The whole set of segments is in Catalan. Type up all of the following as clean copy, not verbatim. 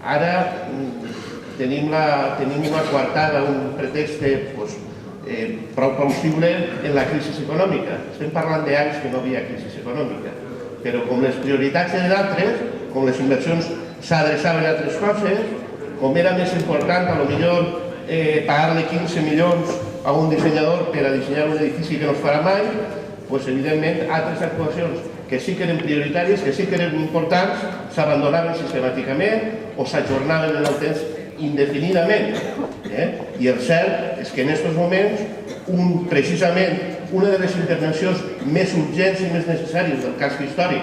Ara tenim una coartada, un pretext prou plausible en la crisi econòmica. Estem parlant d'anys que no hi havia crisi econòmica, però com les prioritats eren altres, com les inversions s'adreçaven a altres coses, com era més important, potser pagar-li 15 milions a un dissenyador per a dissenyar un edifici que no es farà mai, doncs evidentment altres actuacions que sí que eren prioritàries, que sí que eren importants, s'abandonaven sistemàticament o s'ajornaven en el temps indefinidament. I el cert és que en aquests moments, precisament, una de les intervencions més urgents i més necessàries del casc històric,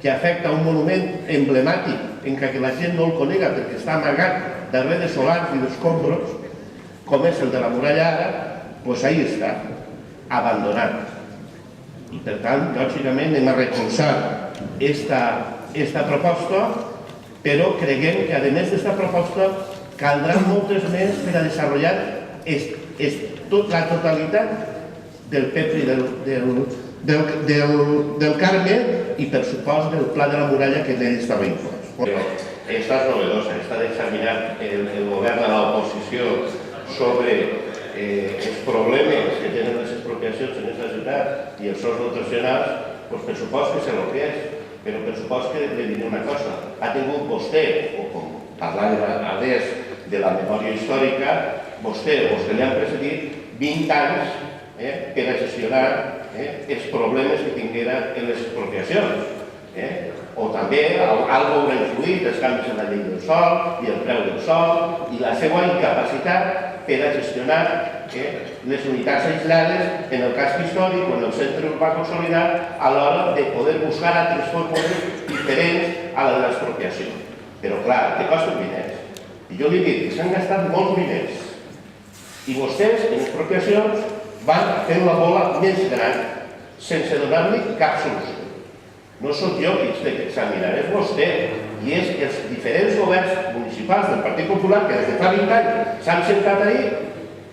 que afecta un monument emblemàtic en què la gent no el conega perquè està amagat darrere de solars i d'escombros, com és el de la muralla ara, doncs ahí està, abandonat. I per tant, lògicament, anem a recolzar aquesta proposta, però creguem que, a més d'aquesta proposta, caldran moltes més per a desenvolupar la totalitat del PEPRI del Carme i, per supost, del Pla de la Muralla que d'ell estava inclòs. Esta és novedosa, esta d'examinar el govern a l'oposició sobre els problemes que tenen les expropiacions en aquesta ciutat i els seus nutricionals, doncs per supost que sé el que és, però per supost que li diré una cosa. Ha tingut vostè, o com parlant a més de la memòria històrica, vostè o els que li han precedit 20 anys per a gestionar els problemes que tinguera en les expropiacions. O també algo haurà influït els canvis en la llei del sòl i el preu del sòl i la seva incapacitat per a gestionar les unitats aislades en el casc històric o en el centre urbà consolidat a l'hora de poder buscar altres fórmules diferents a la de l'expropiació. Però clar, que costen diners. I jo li dic que s'han gastat molts diners. I vostès, en expropiacions, van fent la bola més gran sense donar-li cap solució. No soc jo qui té que examinar, és vostè. I és que els diferents governs municipals del Partit Popular, que des de fa 20 anys s'han sentat ahí,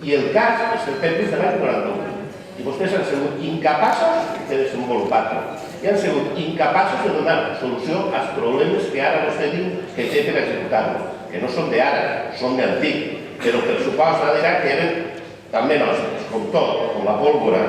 i el cas és el PEPRI de l'any 91. I vostès han sigut incapaços de desenvolupar-lo. I han sigut incapaços de donar solució als problemes que ara vostè diu que té per executar-lo. Que no són d'ara, són d'antic. Però per supost, dirà que eren també nostres, com tot, com la pólvora